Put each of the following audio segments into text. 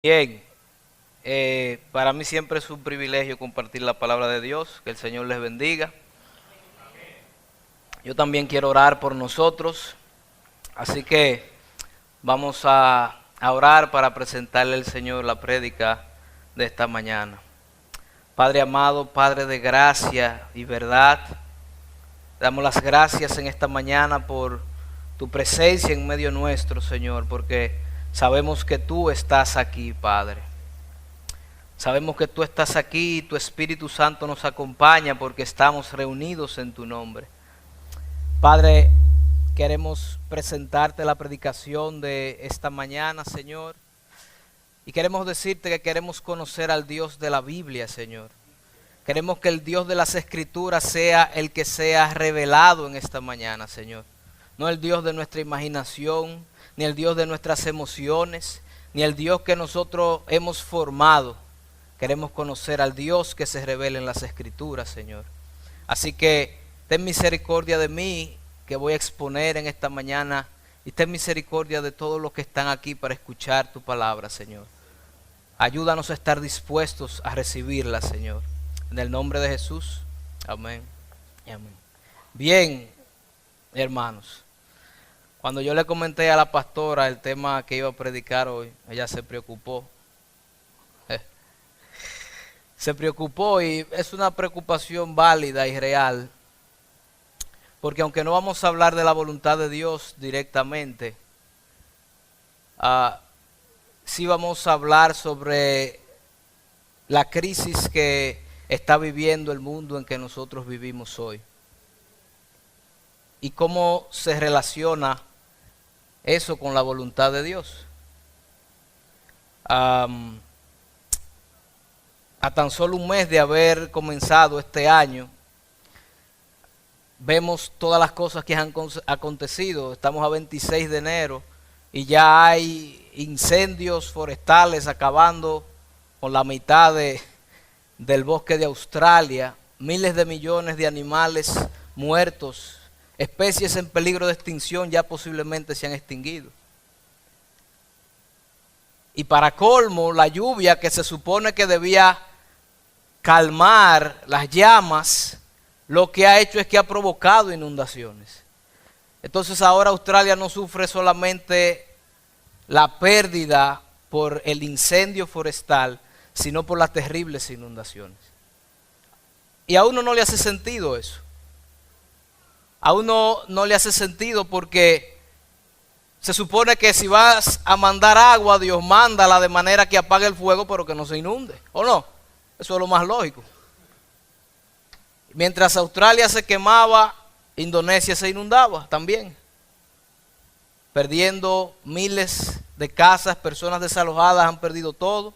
Bien, para mí siempre es un privilegio compartir la palabra de Dios, que el Señor les bendiga. Yo también quiero orar por nosotros, así que vamos a orar para presentarle al Señor la prédica de esta mañana. Padre amado, Padre de gracia y verdad, damos las gracias en esta mañana por tu presencia en medio nuestro, Señor, porque sabemos que tú estás aquí, Padre. Sabemos que tú estás aquí y tu Espíritu Santo nos acompaña porque estamos reunidos en tu nombre. Padre, queremos presentarte la predicación de esta mañana, Señor. Y queremos decirte que queremos conocer al Dios de la Biblia, Señor. Queremos que el Dios de las Escrituras sea el que sea revelado en esta mañana, Señor. No el Dios de nuestra imaginación, ni el Dios de nuestras emociones, ni el Dios que nosotros hemos formado. Queremos conocer al Dios que se revela en las Escrituras, Señor. Así que ten misericordia de mí, que voy a exponer en esta mañana, y ten misericordia de todos los que están aquí para escuchar tu palabra, Señor. Ayúdanos a estar dispuestos a recibirla, Señor. En el nombre de Jesús. Amén y amén. Bien, hermanos. Cuando yo le comenté a la pastora el tema que iba a predicar hoy, ella se preocupó. Se preocupó y es una preocupación válida y real. Porque aunque no vamos a hablar de la voluntad de Dios directamente, sí vamos a hablar sobre la crisis que está viviendo el mundo en que nosotros vivimos hoy. Y cómo se relaciona eso con la voluntad de Dios. A tan solo un mes de haber comenzado este año, vemos todas las cosas que han acontecido. Estamos a 26 de enero y ya hay incendios forestales acabando con la mitad del bosque de Australia, miles de millones de animales muertos, especies en peligro de extinción ya posiblemente se han extinguido. Y para colmo, la lluvia que se supone que debía calmar las llamas, lo que ha hecho es que ha provocado inundaciones. Entonces ahora Australia no sufre solamente la pérdida por el incendio forestal, sino por las terribles inundaciones. Y a uno no le hace sentido eso. A uno no le hace sentido porque se supone que si vas a mandar agua, Dios mándala de manera que apague el fuego, pero que no se inunde, ¿o no? Eso es lo más lógico. Mientras Australia se quemaba, Indonesia se inundaba también, perdiendo miles de casas, personas desalojadas han perdido todo.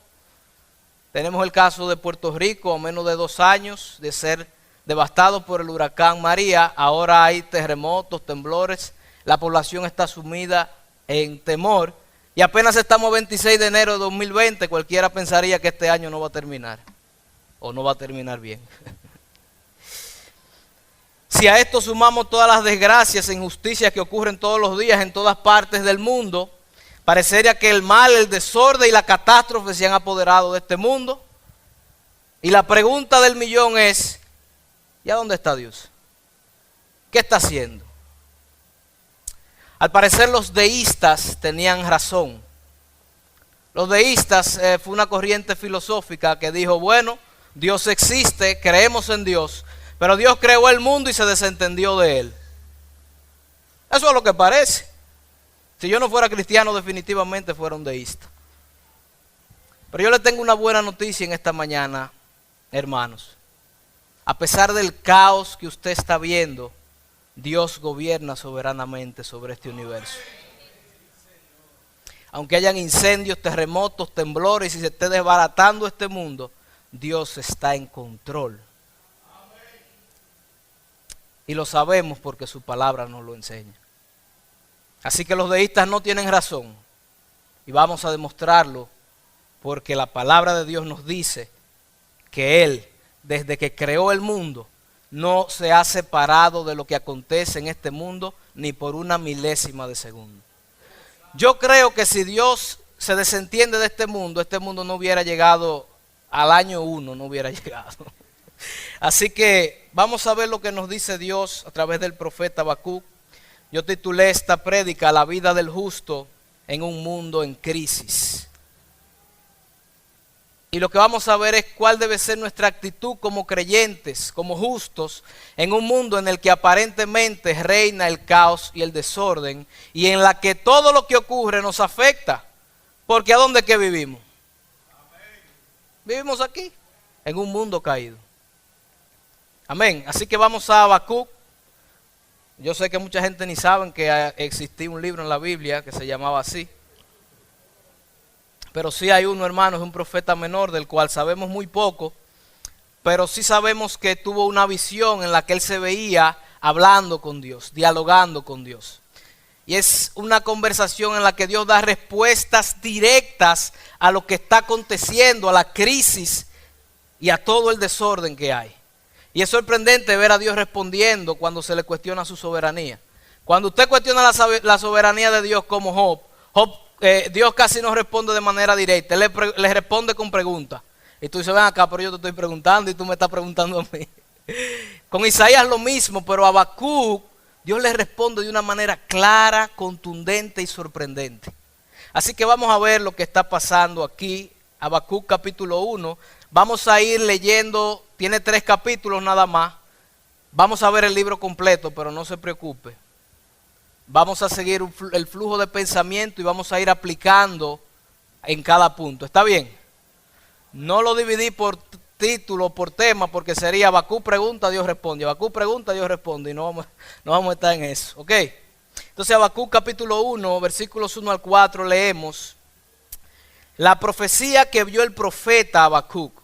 Tenemos el caso de Puerto Rico, a menos de 2 años de ser devastado por el huracán María. Ahora hay terremotos, temblores, la población está sumida en temor y apenas estamos a 26 de enero de 2020, cualquiera pensaría que este año no va a terminar o no va a terminar bien. Si a esto sumamos todas las desgracias e injusticias que ocurren todos los días en todas partes del mundo, parecería que el mal, el desorden y la catástrofe se han apoderado de este mundo. Y la pregunta del millón es, ¿y a dónde está Dios? ¿Qué está haciendo? Al parecer los deístas tenían razón. Los deístas fue una corriente filosófica que dijo, bueno, Dios existe, creemos en Dios, pero Dios creó el mundo y se desentendió de él. Eso es lo que parece. Si yo no fuera cristiano, definitivamente fuera un deísta. Pero yo le tengo una buena noticia en esta mañana, hermanos. A pesar del caos que usted está viendo, Dios gobierna soberanamente sobre este universo. Aunque hayan incendios, terremotos, temblores y se esté desbaratando este mundo, Dios está en control. Y lo sabemos porque su palabra nos lo enseña. Así que los deístas no tienen razón. Y vamos a demostrarlo porque la palabra de Dios nos dice que Él, desde que creó el mundo, no se ha separado de lo que acontece en este mundo ni por una milésima de segundo. Yo creo que si Dios se desentiende de este mundo no hubiera llegado al año 1, no hubiera llegado. Así que vamos a ver lo que nos dice Dios a través del profeta Habacuc. Yo titulé esta prédica La vida del justo en un mundo en crisis. Y lo que vamos a ver es cuál debe ser nuestra actitud como creyentes, como justos, en un mundo en el que aparentemente reina el caos y el desorden, y en la que todo lo que ocurre nos afecta. Porque ¿a dónde que vivimos? Vivimos aquí, en un mundo caído. Amén. Así que vamos a Habacuc. Yo sé que mucha gente ni sabe que existía un libro en la Biblia que se llamaba así. Pero sí hay uno, hermano, es un profeta menor del cual sabemos muy poco, pero sí sabemos que tuvo una visión en la que él se veía hablando con Dios, dialogando con Dios. Y es una conversación en la que Dios da respuestas directas a lo que está aconteciendo, a la crisis y a todo el desorden que hay. Y es sorprendente ver a Dios respondiendo cuando se le cuestiona su soberanía. Cuando usted cuestiona la soberanía de Dios como Job, Dios casi no responde de manera directa, Él le responde con preguntas. Y tú dices, ven acá, pero yo te estoy preguntando y tú me estás preguntando a mí. Con Isaías lo mismo, pero a Habacuc Dios le responde de una manera clara, contundente y sorprendente. Así que vamos a ver lo que está pasando aquí, Habacuc capítulo 1. Vamos a ir leyendo, tiene 3 capítulos nada más. Vamos a ver el libro completo, pero no se preocupe. Vamos a seguir el flujo de pensamiento y vamos a ir aplicando en cada punto. ¿Está bien? No lo dividí por título, por tema, porque sería Habacuc pregunta, Dios responde. Habacuc pregunta, Dios responde. Y no vamos a estar en eso. ¿Ok? Entonces Habacuc capítulo 1, versículos 1 al 4 leemos. La profecía que vio el profeta Habacuc.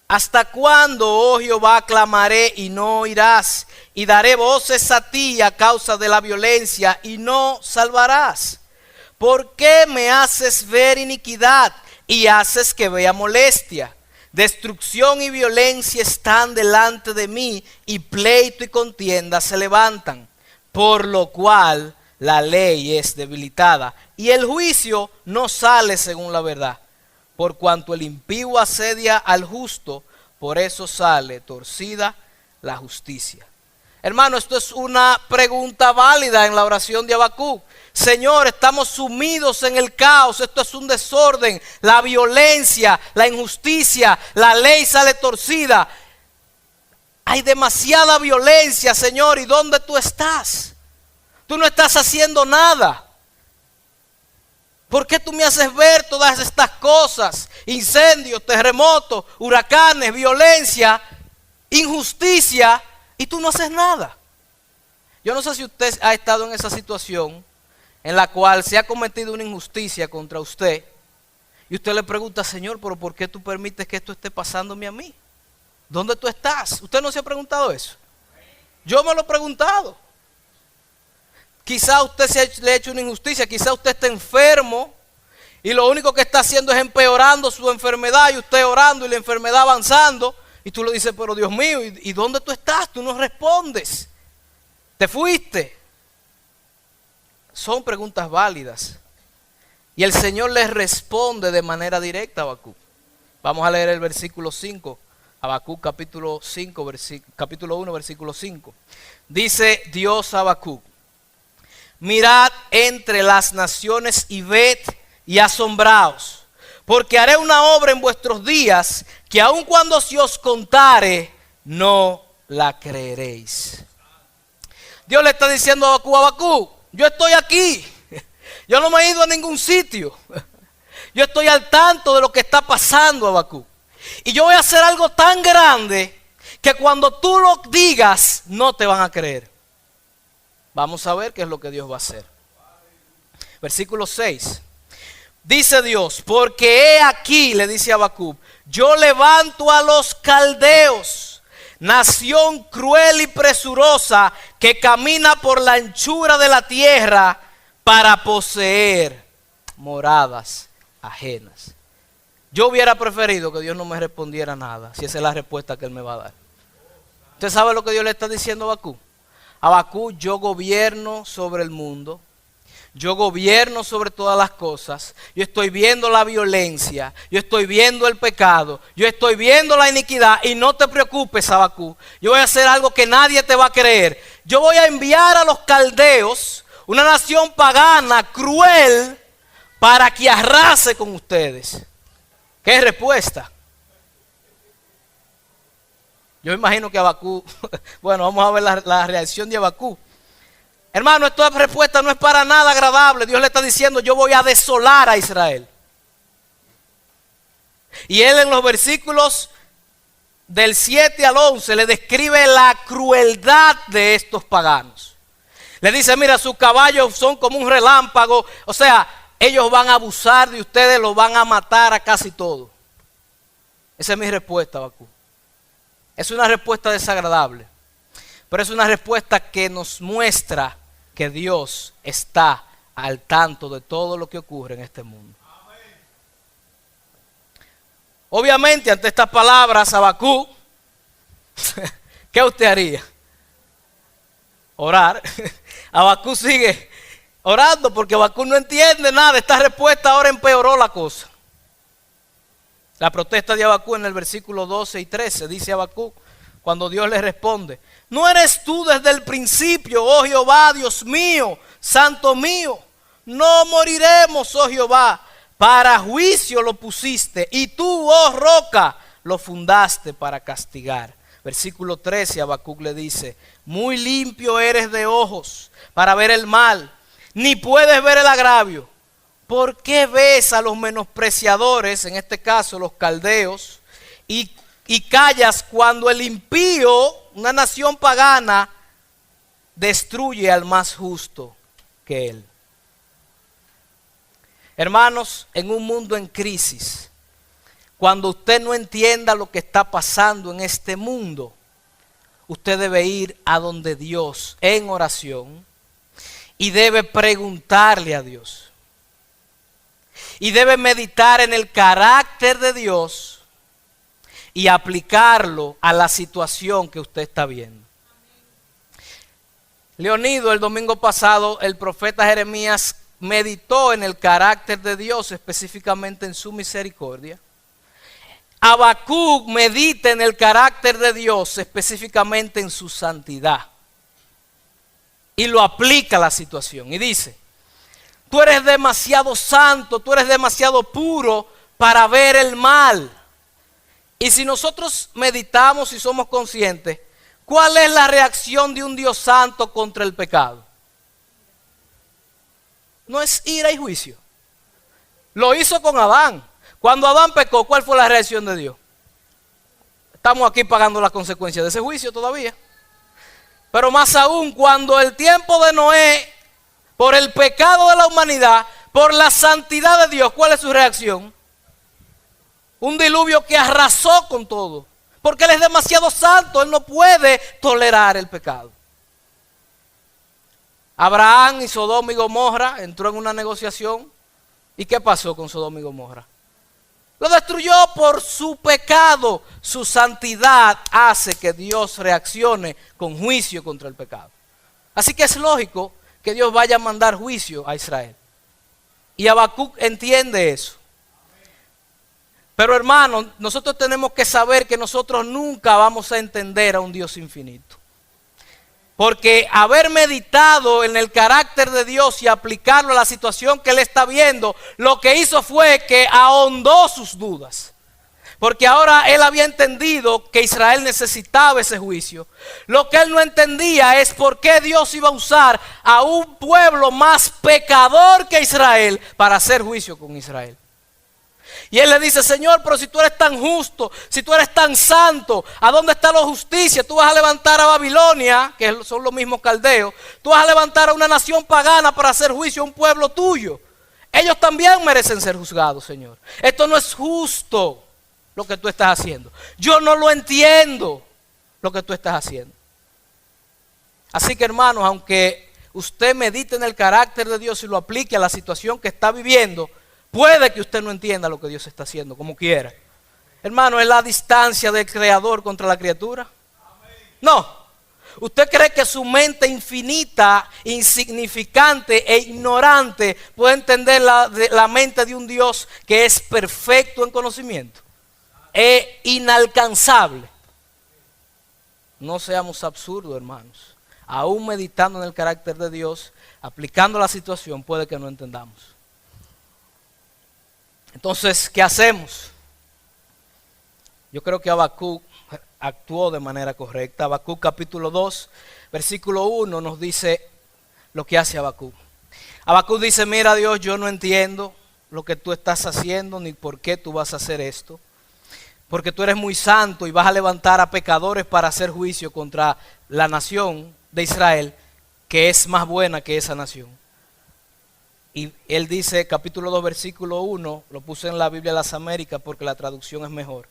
¿Hasta cuándo, oh Jehová, clamaré y no oirás? Y daré voces a ti a causa de la violencia y no salvarás. ¿Por qué me haces ver iniquidad y haces que vea molestia? Destrucción y violencia están delante de mí y pleito y contienda se levantan. Por lo cual la ley es debilitada y el juicio no sale según la verdad. Por cuanto el impío asedia al justo, por eso sale torcida la justicia. Hermano, esto es una pregunta válida en la oración de Habacuc. Señor, estamos sumidos en el caos, esto es un desorden, la violencia, la injusticia, la ley sale torcida. Hay demasiada violencia, Señor, ¿y dónde tú estás? Tú no estás haciendo nada. ¿Por qué tú me haces ver todas estas cosas? Incendios, terremotos, huracanes, violencia, injusticia, y tú no haces nada. Yo no sé si usted ha estado en esa situación en la cual se ha cometido una injusticia contra usted y usted le pregunta, Señor, pero ¿por qué tú permites que esto esté pasándome a mí? ¿Dónde tú estás? ¿Usted no se ha preguntado eso? Yo me lo he preguntado. Quizá usted le ha hecho una injusticia, quizá usted está enfermo y lo único que está haciendo es empeorando su enfermedad y usted orando y la enfermedad avanzando y tú le dices, pero Dios mío, ¿y dónde tú estás? Tú no respondes. ¿Te fuiste? Son preguntas válidas y el Señor les responde de manera directa a Habacuc. Vamos a leer el versículo 5, Habacuc capítulo 1, versículo 5. Dice Dios a Habacuc. Mirad entre las naciones y ved y asombraos, porque haré una obra en vuestros días que aun cuando se os contare, no la creeréis. Dios le está diciendo a Habacuc, yo estoy aquí, yo no me he ido a ningún sitio, yo estoy al tanto de lo que está pasando, Habacuc. Y yo voy a hacer algo tan grande que cuando tú lo digas, no te van a creer. Vamos a ver qué es lo que Dios va a hacer. Versículo 6. Dice Dios, porque he aquí, le dice a Habacuc, yo levanto a los caldeos, nación cruel y presurosa que camina por la anchura de la tierra para poseer moradas ajenas. Yo hubiera preferido que Dios no me respondiera nada, si esa es la respuesta que Él me va a dar. ¿Usted sabe lo que Dios le está diciendo a Habacuc? Habacuc, yo gobierno sobre el mundo, Yo gobierno sobre todas las cosas. Yo estoy viendo la violencia. Yo estoy viendo el pecado. Yo estoy viendo la iniquidad. Y no te preocupes, Habacuc. Yo voy a hacer algo que nadie te va a creer. Yo voy a enviar a los caldeos, una nación pagana, cruel, para que arrase con ustedes. ¿Qué respuesta? Yo imagino que Habacuc, bueno, vamos a ver la reacción de Habacuc. Hermano, esta respuesta no es para nada agradable. Dios le está diciendo, yo voy a desolar a Israel. Y él en los versículos del 7 al 11 le describe la crueldad de estos paganos. Le dice, mira, sus caballos son como un relámpago. O sea, ellos van a abusar de ustedes, los van a matar a casi todos. Esa es mi respuesta, Habacuc. Es una respuesta desagradable, pero es una respuesta que nos muestra que Dios está al tanto de todo lo que ocurre en este mundo. Obviamente, ante estas palabras, Habacuc, ¿qué usted haría? Orar. Habacuc sigue orando porque Habacuc no entiende nada. Esta respuesta ahora empeoró la cosa. La protesta de Habacuc en el versículo 12 y 13 dice Habacuc, cuando Dios le responde, ¿no eres tú desde el principio, oh Jehová, Dios mío, santo mío? No moriremos, oh Jehová, para juicio lo pusiste, y tú, oh roca, lo fundaste para castigar. Versículo 13, Habacuc le dice, muy limpio eres de ojos para ver el mal, ni puedes ver el agravio. ¿Por qué ves a los menospreciadores, en este caso los caldeos, y callas cuando el impío, una nación pagana, destruye al más justo que él? Hermanos, en un mundo en crisis, cuando usted no entienda lo que está pasando en este mundo, usted debe ir a donde Dios en oración y debe preguntarle a Dios. Y debe meditar en el carácter de Dios y aplicarlo a la situación que usted está viendo. Leonido, el domingo pasado, el profeta Jeremías meditó en el carácter de Dios, específicamente en su misericordia. Habacuc medita en el carácter de Dios, específicamente en su santidad. Y lo aplica a la situación y dice, tú eres demasiado santo, tú eres demasiado puro para ver el mal. Y si nosotros meditamos y somos conscientes, ¿cuál es la reacción de un Dios santo contra el pecado? No es ira y juicio. Lo hizo con Adán. Cuando Adán pecó, ¿cuál fue la reacción de Dios? Estamos aquí pagando las consecuencias de ese juicio todavía. Pero más aún, cuando el tiempo de Noé, por el pecado de la humanidad, por la santidad de Dios, ¿cuál es su reacción? Un diluvio que arrasó con todo. Porque Él es demasiado santo, Él no puede tolerar el pecado. Abraham y Sodoma y Gomorra entró en una negociación. ¿Y qué pasó con Sodoma y Gomorra? Lo destruyó por su pecado. Su santidad hace que Dios reaccione con juicio contra el pecado. Así que es lógico que Dios vaya a mandar juicio a Israel. Y Habacuc entiende eso. Pero hermanos, nosotros tenemos que saber que nosotros nunca vamos a entender a un Dios infinito. Porque haber meditado en el carácter de Dios y aplicarlo a la situación que él está viendo, lo que hizo fue que ahondó sus dudas. Porque ahora él había entendido que Israel necesitaba ese juicio. Lo que él no entendía es por qué Dios iba a usar a un pueblo más pecador que Israel para hacer juicio con Israel. Y él le dice, Señor, pero si tú eres tan justo, si tú eres tan santo, ¿a dónde está la justicia? Tú vas a levantar a Babilonia, que son los mismos caldeos, tú vas a levantar a una nación pagana para hacer juicio a un pueblo tuyo. Ellos también merecen ser juzgados, Señor. Esto no es justo lo que tú estás haciendo. Yo no lo entiendo lo que tú estás haciendo. Así que hermanos, aunque usted medite en el carácter de Dios y lo aplique a la situación que está viviendo, puede que usted no entienda lo que Dios está haciendo, como quiera. Hermano, ¿es la distancia del creador contra la criatura? No. ¿Usted cree que su mente infinita, insignificante e ignorante puede entender la mente de un Dios que es perfecto en conocimiento? Es inalcanzable. No seamos absurdos, hermanos. Aún meditando en el carácter de Dios, aplicando la situación, puede que no entendamos. Entonces, ¿qué hacemos? Yo creo que Habacuc actuó de manera correcta. Habacuc capítulo 2, versículo 1 nos dice lo que hace Habacuc. Habacuc dice, mira Dios, yo no entiendo lo que tú estás haciendo ni por qué tú vas a hacer esto. Porque tú eres muy santo y vas a levantar a pecadores para hacer juicio contra la nación de Israel, que es más buena que esa nación. Y él dice, capítulo 2, versículo 1, lo puse en la Biblia de las Américas porque la traducción es mejor.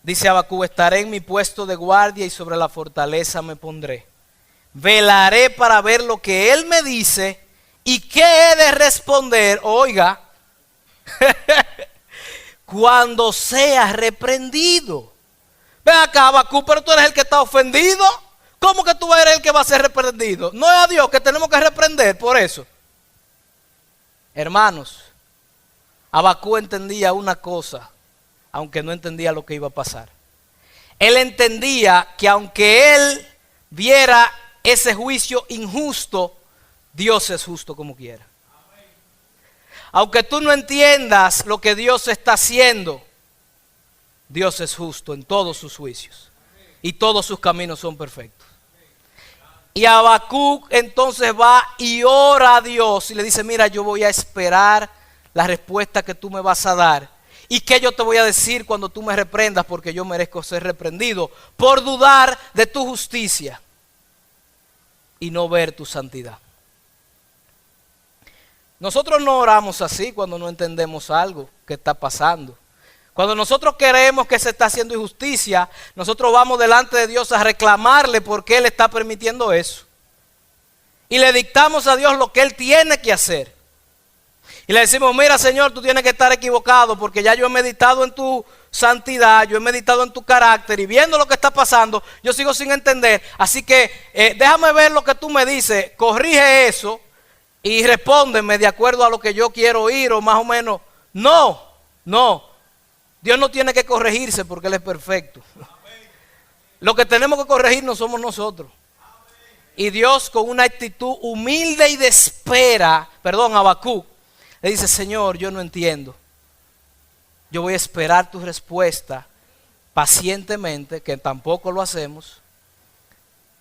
Dice Habacuc, estaré en mi puesto de guardia y sobre la fortaleza me pondré. Velaré para ver lo que él me dice y qué he de responder, oiga, cuando sea reprendido. Ven acá, Habacuc, pero tú eres el que está ofendido. ¿Cómo que tú eres el que va a ser reprendido? No es a Dios que tenemos que reprender por eso. Hermanos, Habacuc entendía una cosa, aunque no entendía lo que iba a pasar. Él entendía que aunque él viera ese juicio injusto, Dios es justo como quiera. Aunque tú no entiendas lo que Dios está haciendo, Dios es justo en todos sus juicios y todos sus caminos son perfectos. Y Habacuc entonces va y ora a Dios y le dice, mira, yo voy a esperar la respuesta que tú me vas a dar. ¿Y qué yo te voy a decir cuando tú me reprendas? Porque yo merezco ser reprendido por dudar de tu justicia y no ver tu santidad. Nosotros no oramos así cuando no entendemos algo que está pasando. Cuando nosotros queremos que se está haciendo injusticia, nosotros vamos delante de Dios a reclamarle por qué Él está permitiendo eso. Y le dictamos a Dios lo que Él tiene que hacer. Y le decimos, mira Señor, tú tienes que estar equivocado porque ya yo he meditado en tu santidad, yo he meditado en tu carácter y viendo lo que está pasando, yo sigo sin entender. Así que déjame ver lo que tú me dices, corrige eso y respóndeme de acuerdo a lo que yo quiero oír o más o menos. No. Dios no tiene que corregirse porque Él es perfecto. Lo que tenemos que corregirnos somos nosotros. Y Dios con una actitud humilde y de espera, Habacuc, le dice, Señor, yo no entiendo. Yo voy a esperar tu respuesta pacientemente, que tampoco lo hacemos.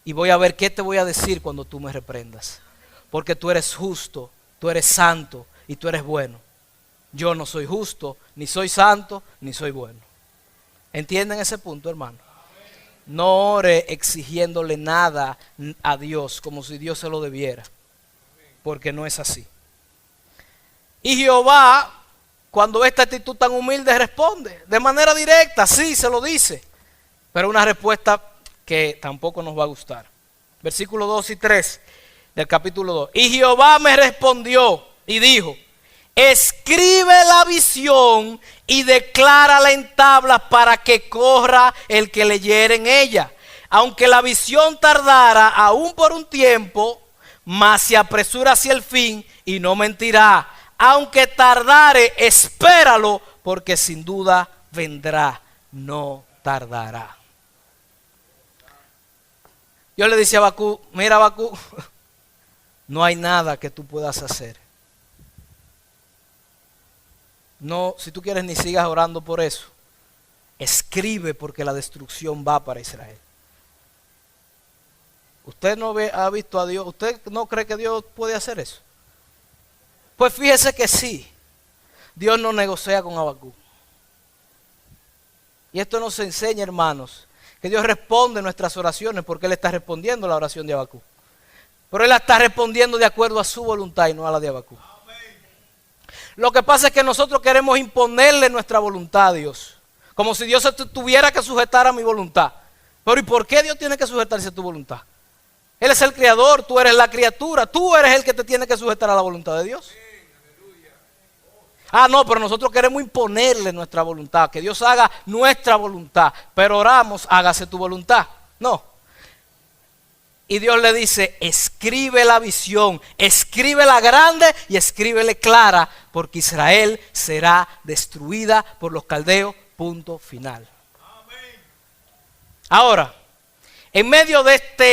Y voy a ver qué te voy a decir cuando tú me reprendas. Porque tú eres justo, tú eres santo y tú eres bueno. Yo no soy justo, ni soy santo, ni soy bueno. ¿Entienden ese punto, hermano? No ore exigiéndole nada a Dios como si Dios se lo debiera. Porque no es así. Y Jehová, cuando ve esta actitud tan humilde, responde de manera directa, sí, se lo dice. Pero una respuesta que tampoco nos va a gustar. Versículos 2 y 3 del capítulo 2. Y Jehová me respondió y dijo, escribe la visión y declárala en tablas para que corra el que leyere en ella. Aunque la visión tardara aún por un tiempo, mas se apresura hacia el fin y no mentirá. Aunque tardare, espéralo, porque sin duda vendrá, no tardará. Yo le decía a Habacuc, mira Habacuc, no hay nada que tú puedas hacer. No, si tú quieres ni sigas orando por eso. Escribe porque la destrucción va para Israel. ¿Usted no ha visto a Dios? ¿Usted no cree que Dios puede hacer eso? Pues fíjese que sí. Dios no negocia con Habacuc. Y esto nos enseña, hermanos, que Dios responde nuestras oraciones porque Él está respondiendo la oración de Habacuc. Pero Él la está respondiendo de acuerdo a su voluntad y no a la de Habacuc. Lo que pasa es que nosotros queremos imponerle nuestra voluntad a Dios. Como si Dios tuviera que sujetar a mi voluntad. Pero ¿y por qué Dios tiene que sujetarse a tu voluntad? Él es el creador, tú eres la criatura. Tú eres el que te tiene que sujetar a la voluntad de Dios. Ah, no, pero nosotros queremos imponerle nuestra voluntad. Que Dios haga nuestra voluntad. Pero oramos, hágase tu voluntad. No. Y Dios le dice, escribe la visión, escríbela grande y escríbele clara, porque Israel será destruida por los caldeos, punto final. Amén. Ahora, en medio de esta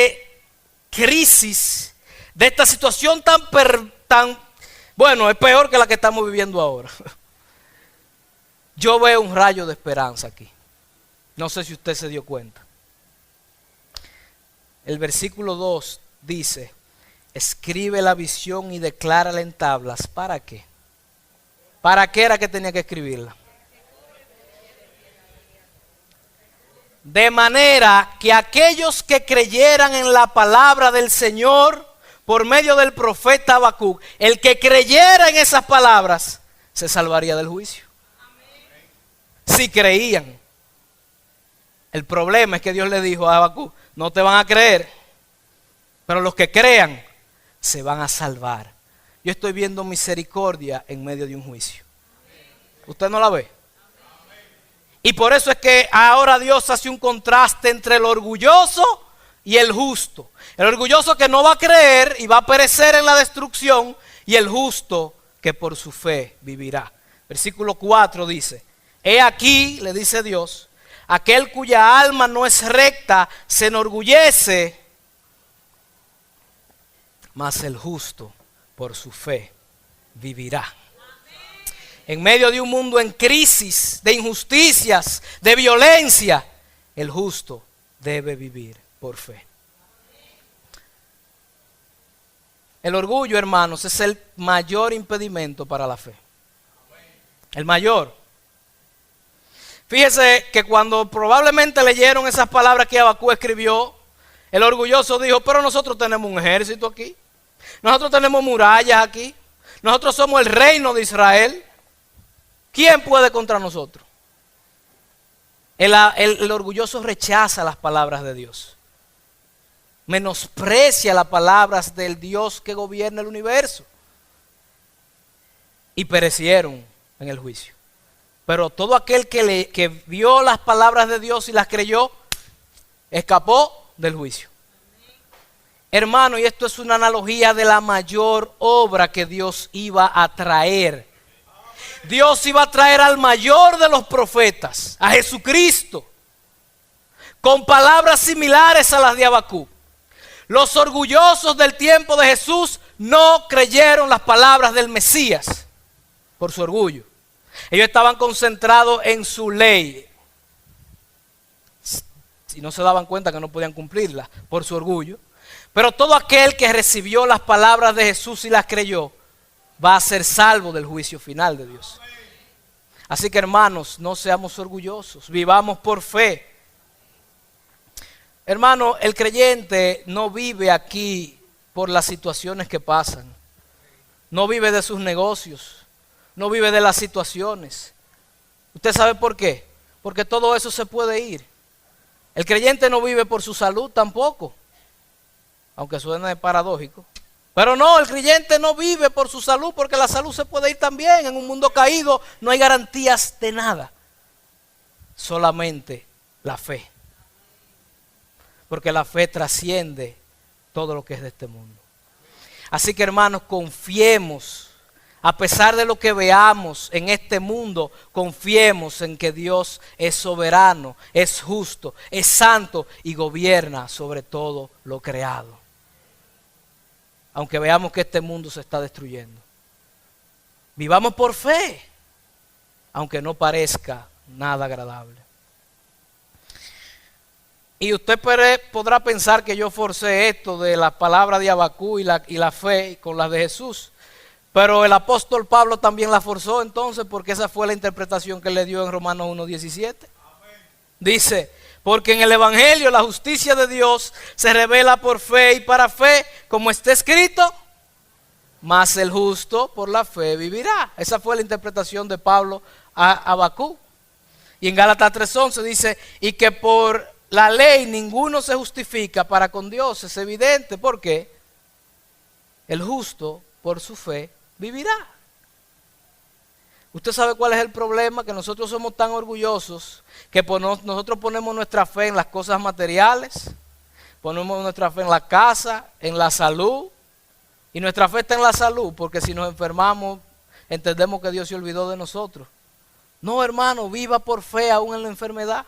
crisis, de esta situación tan, bueno, es peor que la que estamos viviendo ahora. Yo veo un rayo de esperanza aquí. No sé si usted se dio cuenta. El versículo 2 dice, escribe la visión y declárala en tablas. ¿Para qué? ¿Para qué era que tenía que escribirla? De manera que aquellos que creyeran en la palabra del Señor por medio del profeta Habacuc, el que creyera en esas palabras, se salvaría del juicio. Si creían. El problema es que Dios le dijo a Habacuc, no te van a creer, pero los que crean se van a salvar. Yo estoy viendo misericordia en medio de un juicio. ¿Usted no la ve? Y por eso es que ahora Dios hace un contraste entre el orgulloso y el justo. El orgulloso que no va a creer y va a perecer en la destrucción, y el justo que por su fe vivirá. Versículo 4 dice, he aquí, le dice Dios, aquel cuya alma no es recta se enorgullece, mas el justo por su fe vivirá. En medio de un mundo en crisis, de injusticias, de violencia, el justo debe vivir por fe. El orgullo, hermanos, es el mayor impedimento para la fe. El mayor. Fíjese que cuando probablemente leyeron esas palabras que Habacuc escribió, el orgulloso dijo, pero nosotros tenemos un ejército aquí. Nosotros tenemos murallas aquí. Nosotros somos el reino de Israel. ¿Quién puede contra nosotros? El orgulloso rechaza las palabras de Dios. Menosprecia las palabras del Dios que gobierna el universo. Y perecieron en el juicio. Pero todo aquel que vio las palabras de Dios y las creyó, escapó del juicio. Hermano, y esto es una analogía de la mayor obra que Dios iba a traer. Dios iba a traer al mayor de los profetas, a Jesucristo, con palabras similares a las de Habacuc. Los orgullosos del tiempo de Jesús no creyeron las palabras del Mesías por su orgullo. Ellos estaban concentrados en su ley y no se daban cuenta que no podían cumplirla por su orgullo. Pero todo aquel que recibió las palabras de Jesús y las creyó va a ser salvo del juicio final de Dios. Así que, hermanos, no seamos orgullosos, vivamos por fe. Hermano, el creyente no vive aquí por las situaciones que pasan. No vive de sus negocios. No vive de las situaciones. ¿Usted sabe por qué? Porque todo eso se puede ir. El creyente no vive por su salud tampoco. Aunque suene paradójico. Pero no, el creyente no vive por su salud, porque la salud se puede ir también. En un mundo caído no hay garantías de nada. Solamente la fe. Porque la fe trasciende todo lo que es de este mundo. Así que, hermanos, confiemos. A pesar de lo que veamos en este mundo, confiemos en que Dios es soberano, es justo, es santo y gobierna sobre todo lo creado. Aunque veamos que este mundo se está destruyendo. Vivamos por fe, aunque no parezca nada agradable. Y usted podrá pensar que yo forcé esto de las palabras de Habacuc y la fe con las de Jesús. Pero el apóstol Pablo también la forzó entonces, porque esa fue la interpretación que le dio en Romanos 1:17. Dice, porque en el Evangelio la justicia de Dios se revela por fe y para fe, como está escrito, mas el justo por la fe vivirá. Esa fue la interpretación de Pablo a Habacuc. Y en Gálatas 3:11 dice, y que por la ley ninguno se justifica para con Dios. Es evidente, porque el justo por su fe vivirá. ¿Usted sabe cuál es el problema? Que nosotros somos tan orgullosos que nosotros ponemos nuestra fe en las cosas materiales, Ponemos nuestra fe en la casa, en la salud. Y nuestra fe está en la salud, porque si nos enfermamos, entendemos que Dios se olvidó de nosotros. No, hermano, viva por fe aún en la enfermedad.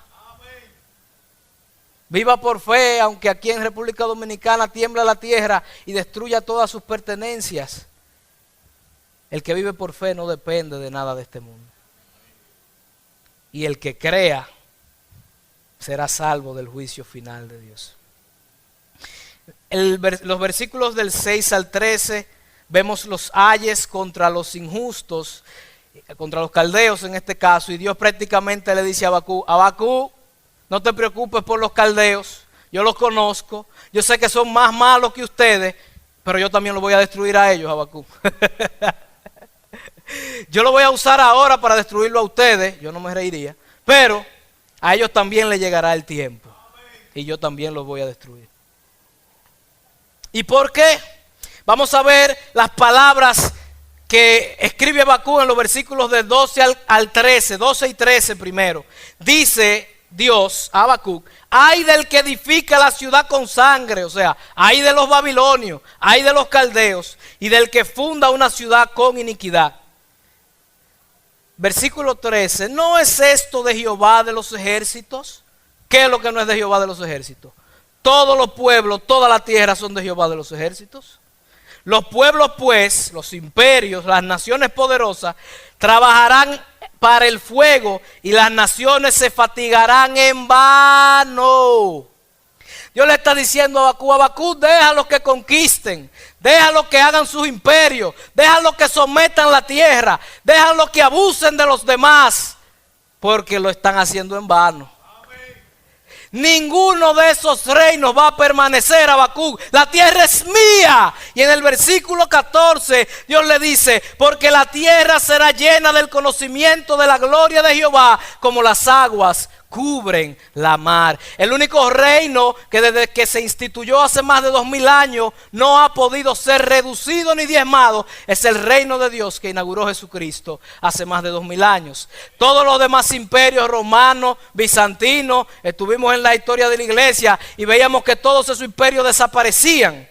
Viva por fe, aunque aquí en República Dominicana tiembla la tierra y destruya todas sus pertenencias. El que vive por fe no depende de nada de este mundo. Y el que crea será salvo del juicio final de Dios. Los versículos del 6 al 13 vemos los ayes contra los injustos, contra los caldeos en este caso, y Dios prácticamente le dice a Habacuc, no te preocupes por los caldeos, yo los conozco, yo sé que son más malos que ustedes, pero yo también los voy a destruir a ellos, Habacuc. Yo lo voy a usar ahora para destruirlo a ustedes, yo no me reiría, pero a ellos también les llegará el tiempo, y yo también los voy a destruir. ¿Y por qué? Vamos a ver las palabras que escribe Habacuc en los versículos de 12 al 13, 12 y 13 primero. Dice Dios a Habacuc, ay del que edifica la ciudad con sangre, o sea, ay de los babilonios, ay de los caldeos, y del que funda una ciudad con iniquidad. Versículo 13, ¿no es esto de Jehová de los ejércitos? ¿Qué es lo que no es de Jehová de los ejércitos? Todos los pueblos, toda la tierra son de Jehová de los ejércitos. Los pueblos pues, los imperios, las naciones poderosas, trabajarán para el fuego y las naciones se fatigarán en vano. Dios le está diciendo a Habacuc, déjalos que conquisten, déjalos que hagan sus imperios, déjalos que sometan la tierra, déjalos que abusen de los demás, porque lo están haciendo en vano. Ninguno de esos reinos va a permanecer, Habacuc. La tierra es mía. Y en el versículo 14 Dios le dice, porque la tierra será llena del conocimiento de la gloria de Jehová, como las aguas cubren la mar. El único reino que desde que se instituyó hace más de 2000 años no ha podido ser reducido ni diezmado es el reino de Dios que inauguró Jesucristo hace más de 2000 años. Todos los demás imperios romanos, bizantinos, estuvimos en la historia de la iglesia y veíamos que todos esos imperios desaparecían.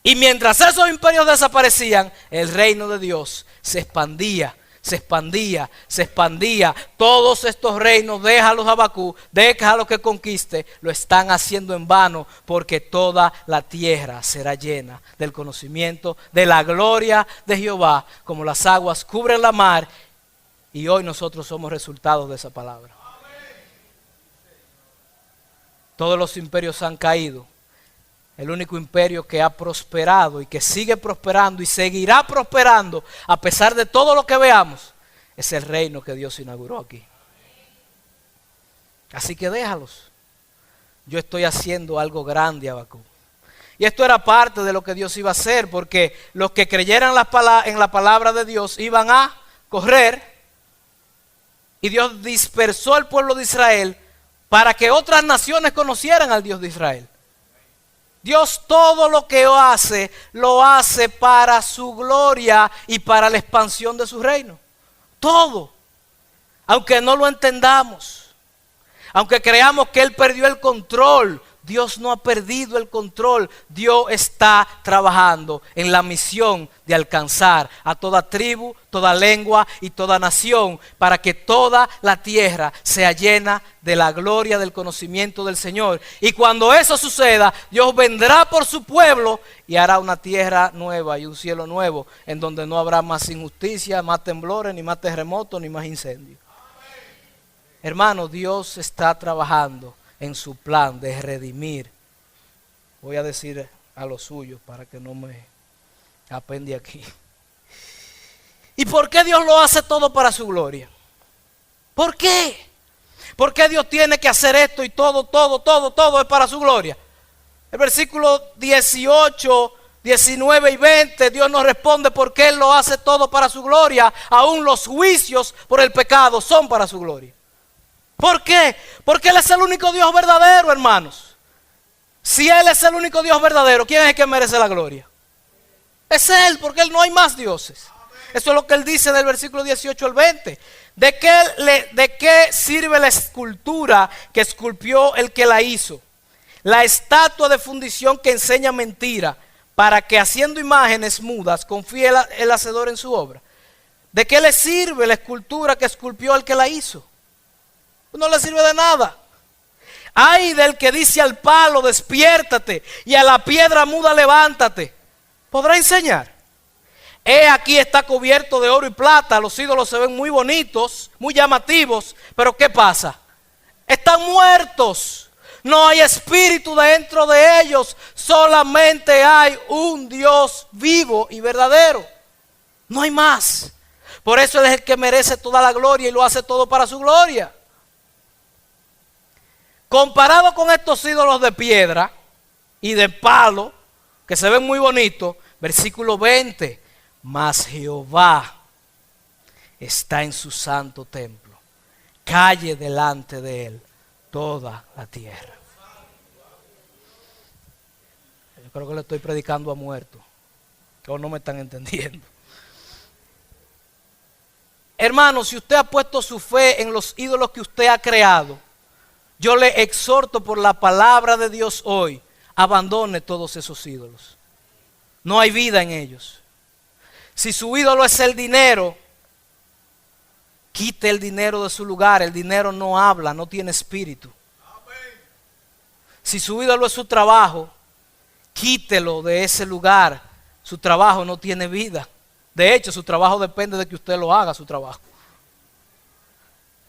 Y mientras esos imperios desaparecían, el reino de Dios se expandía. Se expandía, se expandía. Todos estos reinos, déjalos Habacuc, déjalos que conquiste, lo están haciendo en vano, porque toda la tierra será llena del conocimiento de la gloria de Jehová, como las aguas cubren la mar, y hoy nosotros somos resultados de esa palabra. Todos los imperios han caído. El único imperio que ha prosperado y que sigue prosperando y seguirá prosperando a pesar de todo lo que veamos es el reino que Dios inauguró aquí. Así que déjalos. Yo estoy haciendo algo grande, Habacuc. Y esto era parte de lo que Dios iba a hacer, porque los que creyeran en la palabra de Dios iban a correr, y Dios dispersó al pueblo de Israel para que otras naciones conocieran al Dios de Israel. Dios todo lo que lo hace para su gloria y para la expansión de su reino. Todo. Aunque no lo entendamos, aunque creamos que Él perdió el control, Dios no ha perdido el control. Dios está trabajando en la misión de alcanzar a toda tribu, toda lengua y toda nación, para que toda la tierra sea llena de la gloria del conocimiento del Señor. Y cuando eso suceda, Dios vendrá por su pueblo y hará una tierra nueva y un cielo nuevo, en donde no habrá más injusticia, más temblores, ni más terremotos, ni más incendios. Hermano, Dios está trabajando en su plan de redimir. Voy a decir a los suyos para que no me apende aquí. ¿Y por qué Dios lo hace todo para su gloria? ¿Por qué? ¿Por qué Dios tiene que hacer esto y todo es para su gloria? El versículo 18, 19 y 20, Dios nos responde por qué Él lo hace todo para su gloria. Aún los juicios por el pecado son para su gloria. ¿Por qué? Porque Él es el único Dios verdadero, hermanos. Si Él es el único Dios verdadero, ¿quién es el que merece la gloria? Es Él, porque Él no hay más dioses. Eso es lo que Él dice del versículo 18 al 20. ¿De qué sirve la escultura que esculpió el que la hizo? la estatua de fundición que enseña mentira, para que haciendo imágenes mudas confíe el hacedor en su obra. ¿De qué le sirve la escultura que esculpió el que la hizo? No le sirve de nada. Ay del que dice al palo, despiértate, y a la piedra muda, levántate. ¿Podrá enseñar? Aquí está cubierto de oro y plata, los ídolos se ven muy bonitos, muy llamativos, pero ¿qué pasa? Están muertos, no hay espíritu dentro de ellos, solamente hay un Dios vivo y verdadero, no hay más. Por eso Él es el que merece toda la gloria y lo hace todo para su gloria. Comparado con estos ídolos de piedra y de palo, que se ven muy bonitos, versículo 20, mas Jehová está en su santo templo, calle delante de Él toda la tierra. Yo creo que le estoy predicando a muertos, que no me están entendiendo. Hermano, si usted ha puesto su fe en los ídolos que usted ha creado, yo le exhorto por la palabra de Dios hoy, abandone todos esos ídolos. No hay vida en ellos. Si su ídolo es el dinero, quite el dinero de su lugar. El dinero no habla, no tiene espíritu. Si su ídolo es su trabajo, quítelo de ese lugar. Su trabajo no tiene vida. De hecho, su trabajo depende de que usted lo haga, su trabajo.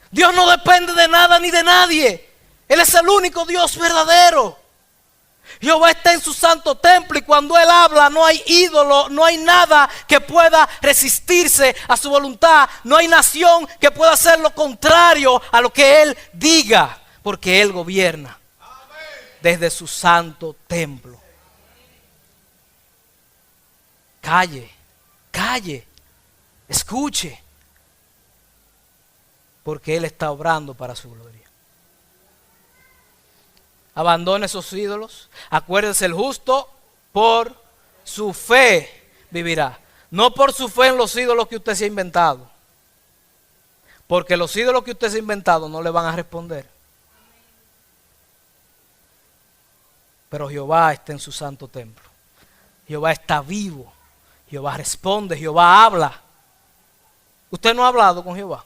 Dios no depende de nada ni de nadie. Él es el único Dios verdadero. Jehová está en su santo templo y cuando Él habla no hay ídolo, no hay nada que pueda resistirse a su voluntad. No hay nación que pueda hacer lo contrario a lo que Él diga, porque Él gobierna desde su santo templo. Calle, calle, escuche, porque Él está obrando para su gloria. Abandone esos ídolos. Acuérdese, el justo por su fe vivirá. No por su fe en los ídolos que usted se ha inventado. Porque los ídolos que usted se ha inventado no le van a responder. Pero Jehová está en su santo templo. Jehová está vivo. Jehová responde. Jehová habla. ¿Usted no ha hablado con Jehová?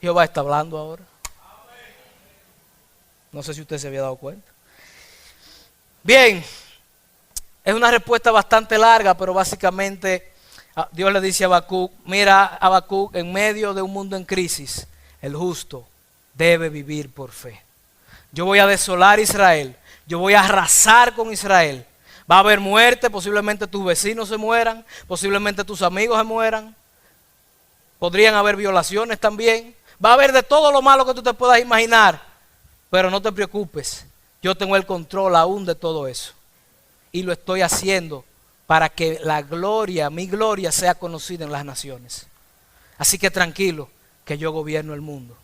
Jehová está hablando ahora. No sé si usted se había dado cuenta. Bien, es una respuesta bastante larga, pero básicamente Dios le dice a Habacuc, mira Habacuc, en medio de un mundo en crisis, el justo debe vivir por fe. Yo voy a desolar Israel, yo voy a arrasar con Israel. Va a haber muerte, posiblemente tus vecinos se mueran, posiblemente tus amigos se mueran. Podrían haber violaciones también. Va a haber de todo lo malo que tú te puedas imaginar. Pero no te preocupes, yo tengo el control aún de todo eso. Y lo estoy haciendo para que la gloria, mi gloria, sea conocida en las naciones. Así que tranquilo, que yo gobierno el mundo.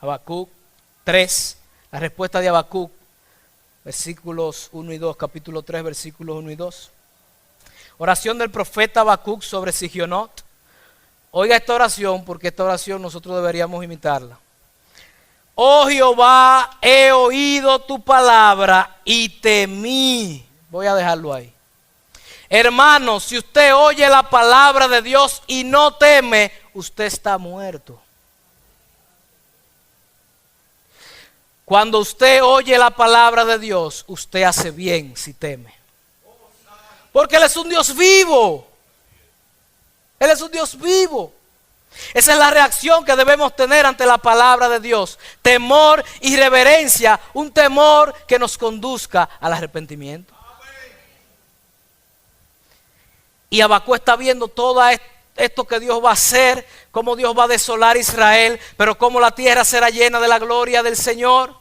Habacuc 3, la respuesta de Habacuc, versículos 1 y 2, capítulo 3, versículos 1 y 2. Oración del profeta Habacuc sobre Sigionot. Oiga esta oración, porque esta oración nosotros deberíamos imitarla. Oh Jehová, he oído tu palabra y temí. Voy a dejarlo ahí. Hermanos, si usted oye la palabra de Dios y no teme, usted está muerto. Cuando usted oye la palabra de Dios, usted hace bien si teme. Porque Él es un Dios vivo. Él es un Dios vivo. Esa es la reacción que debemos tener ante la palabra de Dios. Temor y reverencia, un temor que nos conduzca al arrepentimiento. Y Habacuc está viendo todo esto que Dios va a hacer, cómo Dios va a desolar Israel, pero cómo la tierra será llena de la gloria del Señor.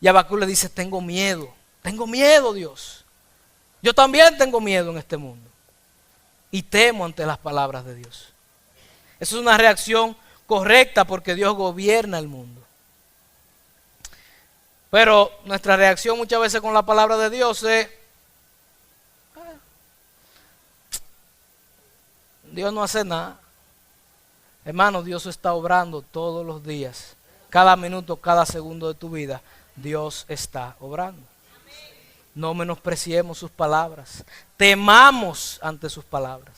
Y Habacuc le dice, tengo miedo Dios. Yo también tengo miedo en este mundo. Y temo ante las palabras de Dios. Esa es una reacción correcta porque Dios gobierna el mundo. Pero nuestra reacción muchas veces con la palabra de Dios es, Dios no hace nada. Hermano, Dios está obrando todos los días. cada minuto, cada segundo de tu vida, Dios está obrando. No menospreciemos sus palabras. Temamos ante sus palabras.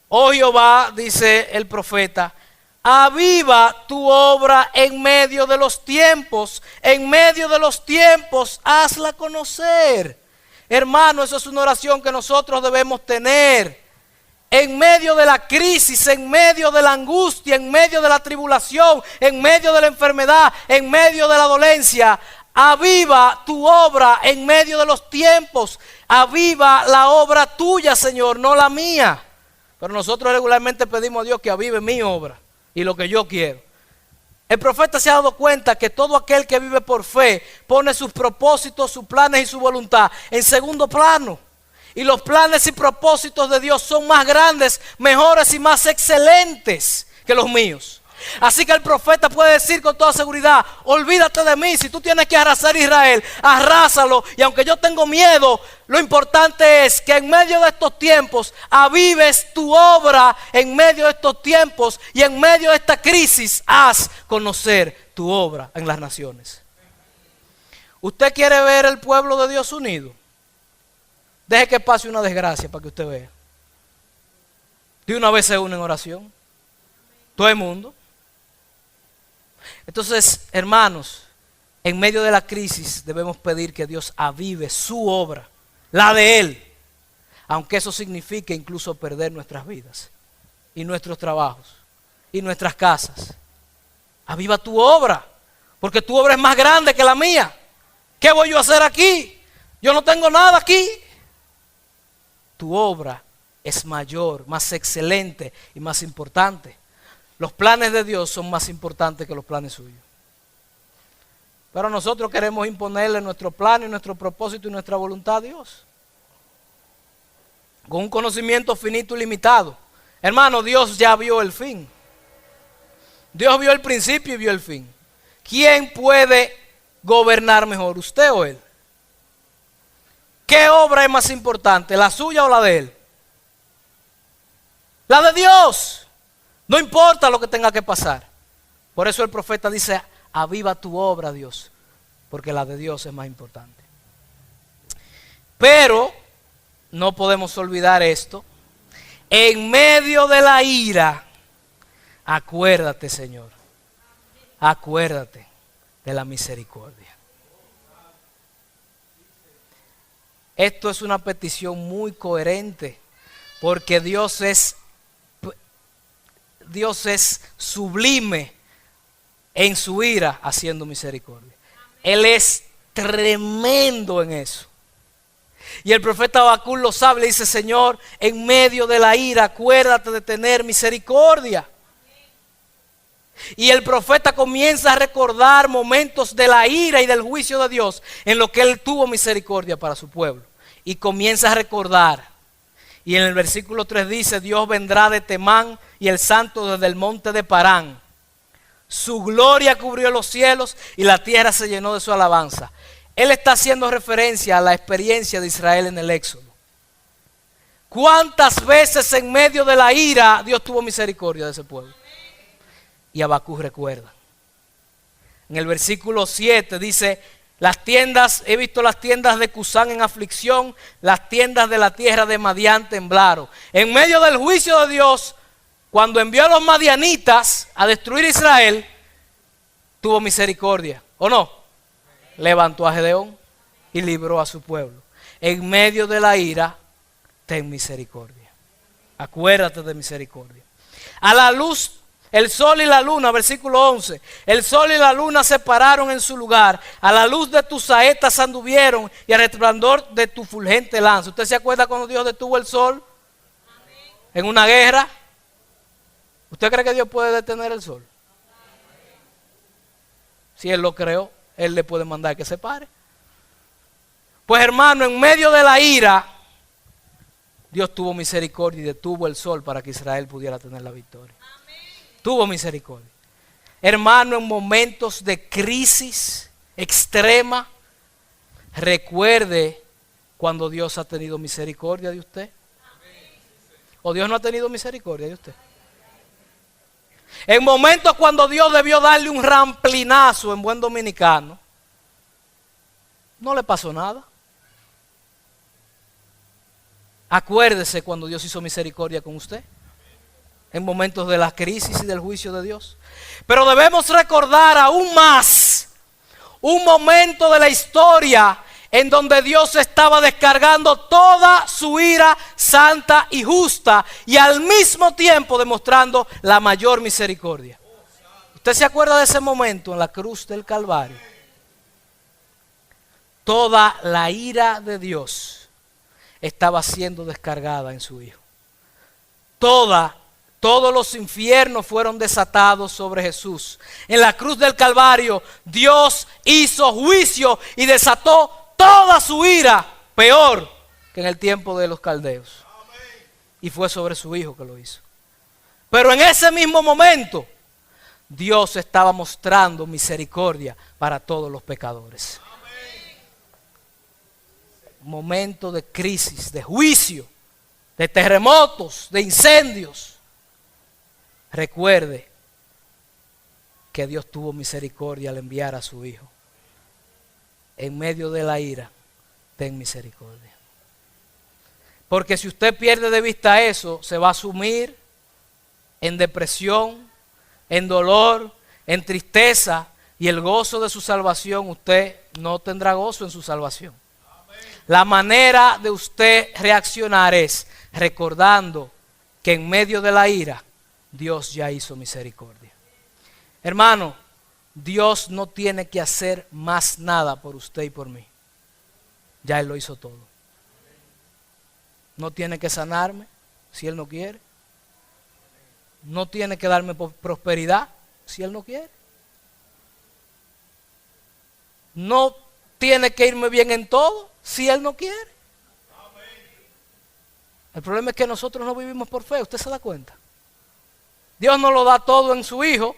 Oh Jehová, dice el profeta, aviva tu obra en medio de los tiempos. En medio de los tiempos, hazla conocer. Hermano, eso es una oración que nosotros debemos tener. En medio de la crisis, en medio de la angustia, en medio de la tribulación, en medio de la enfermedad, en medio de la dolencia, aviva tu obra en medio de los tiempos. Aviva la obra tuya, Señor, no la mía. Pero nosotros regularmente pedimos a Dios que avive mi obra y lo que yo quiero. El profeta se ha dado cuenta que todo aquel que vive por fe pone sus propósitos, sus planes y su voluntad en segundo plano. Y los planes y propósitos de Dios son más grandes, mejores y más excelentes que los míos. Así que el profeta puede decir con toda seguridad, olvídate de mí, si tú tienes que arrasar Israel, arrásalo. Y aunque yo tengo miedo, lo importante es que en medio de estos tiempos avives tu obra, en medio de estos tiempos y en medio de esta crisis, haz conocer tu obra en las naciones. ¿Usted quiere ver el pueblo de Dios unido? Deje que pase una desgracia para que usted vea. De una vez se une en oración. Todo el mundo. Entonces, hermanos, en medio de la crisis debemos pedir que Dios avive su obra, la de Él. Aunque eso signifique incluso perder nuestras vidas y nuestros trabajos y nuestras casas. Aviva tu obra, porque tu obra es más grande que la mía. ¿Qué voy yo a hacer aquí? Yo no tengo nada aquí. Tu obra es mayor, más excelente y más importante. Los planes de Dios son más importantes que los planes suyos. Pero nosotros queremos imponerle nuestro plan y nuestro propósito y nuestra voluntad a Dios. Con un conocimiento finito y limitado. Hermano, Dios ya vio el fin. Dios vio el principio y vio el fin. ¿Quién puede gobernar mejor, usted o Él? ¿Qué obra es más importante, la suya o la de Él? La de Dios. No importa lo que tenga que pasar. Por eso el profeta dice, aviva tu obra, Dios, porque la de Dios es más importante. Pero no podemos olvidar esto. En medio de la ira, acuérdate, Señor, acuérdate de la misericordia. Esto es una petición muy coherente, porque Dios es sublime en su ira haciendo misericordia. Él es tremendo en eso. Y el profeta Habacuc lo sabe, le dice, Señor, en medio de la ira, acuérdate de tener misericordia. Y el profeta comienza a recordar momentos de la ira y del juicio de Dios en lo que él tuvo misericordia para su pueblo. Y comienza a recordar. Y en el versículo 3 dice, Dios vendrá de Temán y el santo desde el monte de Parán. Su gloria cubrió los cielos y la tierra se llenó de su alabanza. Él está haciendo referencia a la experiencia de Israel en el Éxodo. ¿Cuántas veces en medio de la ira Dios tuvo misericordia de ese pueblo? Y Habacuc recuerda. En el versículo 7 dice, he visto las tiendas de Cusán en aflicción, las tiendas de la tierra de Madián temblaron. En medio del juicio de Dios, cuando envió a los madianitas a destruir Israel, tuvo misericordia, ¿o no? Levantó a Gedeón y libró a su pueblo. En medio de la ira, ten misericordia. Acuérdate de misericordia. A la luz, el sol y la luna, versículo 11. El sol y la luna se pararon en su lugar. A la luz de tus saetas anduvieron y al resplandor de tu fulgente lanza. ¿Usted se acuerda cuando Dios detuvo el sol? En una guerra. ¿Usted cree que Dios puede detener el sol? Si Él lo creó, Él le puede mandar que se pare. Pues hermano, en medio de la ira, Dios tuvo misericordia y detuvo el sol para que Israel pudiera tener la victoria. Tuvo misericordia. Hermano, en momentos de crisis extrema, recuerde cuando Dios ha tenido misericordia de usted. ¿O Dios no ha tenido misericordia de usted? En momentos cuando Dios debió darle un ramplinazo en buen dominicano, no le pasó nada. Acuérdese cuando Dios hizo misericordia con usted, en momentos de la crisis y del juicio de Dios. Pero debemos recordar aún más un momento de la historia en donde Dios estaba descargando toda su ira santa y justa y al mismo tiempo demostrando la mayor misericordia. ¿Usted se acuerda de ese momento en la cruz del Calvario? Toda la ira de Dios estaba siendo descargada en su Hijo. Todos los infiernos fueron desatados sobre Jesús. En la cruz del Calvario, Dios hizo juicio y desató toda su ira, peor que en el tiempo de los caldeos. Y fue sobre su Hijo que lo hizo. Pero en ese mismo momento, Dios estaba mostrando misericordia para todos los pecadores. Momento de crisis, de juicio, de terremotos, de incendios. Recuerde que Dios tuvo misericordia al enviar a su Hijo. En medio de la ira, ten misericordia. Porque si usted pierde de vista eso, se va a sumir en depresión, en dolor, en tristeza, y el gozo de su salvación, usted no tendrá gozo en su salvación. La manera de usted reaccionar es recordando que en medio de la ira, Dios ya hizo misericordia. Hermano, Dios no tiene que hacer más nada por usted y por mí. Ya Él lo hizo todo. No tiene que sanarme si Él no quiere. No tiene que darme prosperidad si Él no quiere. No tiene que irme bien en todo si Él no quiere. El problema es que nosotros no vivimos por fe, ¿usted se da cuenta? Dios nos lo da todo en su Hijo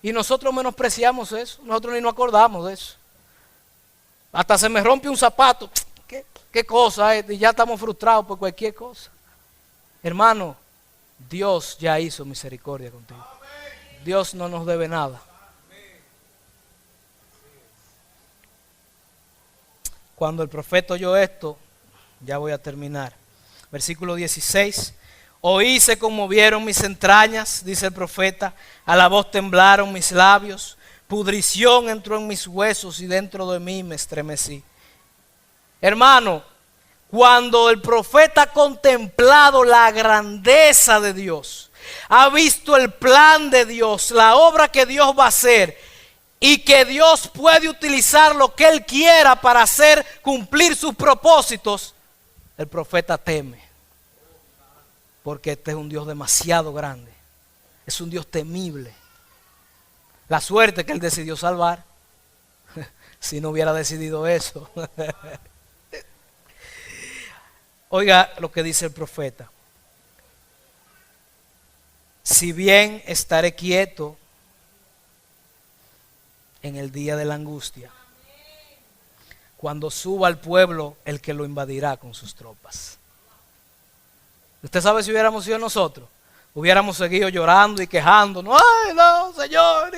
y nosotros menospreciamos eso. Nosotros ni nos acordamos de eso. Hasta se me rompe un zapato. ¿Qué cosa es? Y ya estamos frustrados por cualquier cosa. Hermano, Dios ya hizo misericordia contigo. Dios no nos debe nada. Cuando el profeta oyó esto, ya voy a terminar. Versículo 16. Oí, se conmovieron mis entrañas, dice el profeta, a la voz temblaron mis labios, pudrición entró en mis huesos y dentro de mí me estremecí. Hermano, cuando el profeta ha contemplado la grandeza de Dios, ha visto el plan de Dios, la obra que Dios va a hacer y que Dios puede utilizar lo que Él quiera para hacer cumplir sus propósitos, el profeta teme. Porque este es un Dios demasiado grande. Es un Dios temible. La suerte que Él decidió salvar. Si no hubiera decidido eso. Oiga lo que dice el profeta. Si bien estaré quieto en el día de la angustia, cuando suba al pueblo el que lo invadirá con sus tropas. Usted sabe si hubiéramos sido nosotros, hubiéramos seguido llorando y quejándonos. Ay, no, Señor,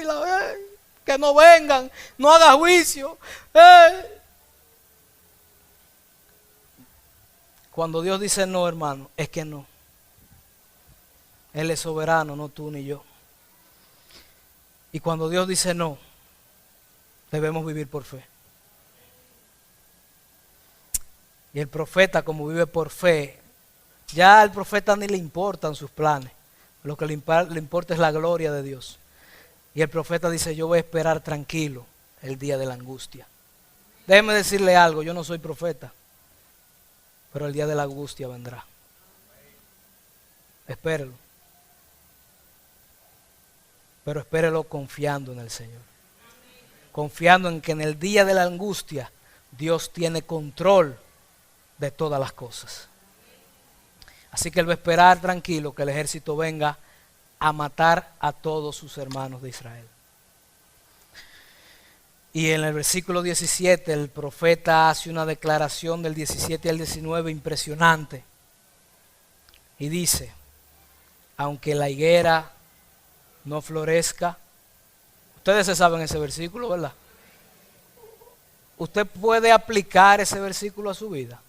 que no vengan, no haga juicio. Cuando Dios dice no, hermano, es que no. Él es soberano, no tú ni yo. Y cuando Dios dice no, debemos vivir por fe. Y el profeta, como vive por fe, ya al profeta ni le importan sus planes. Lo que le importa es la gloria de Dios. Y el profeta dice, yo voy a esperar tranquilo el día de la angustia. Déjeme decirle algo, yo no soy profeta, pero el día de la angustia vendrá. Espérelo. Pero espérelo confiando en el Señor. Confiando en que en el día de la angustia Dios tiene control de todas las cosas. Así que Él va a esperar tranquilo que el ejército venga a matar a todos sus hermanos de Israel. Y en el versículo 17 el profeta hace una declaración del 17 al 19 impresionante. Y dice, aunque la higuera no florezca. Ustedes se saben ese versículo, ¿verdad? Usted puede aplicar ese versículo a su vida.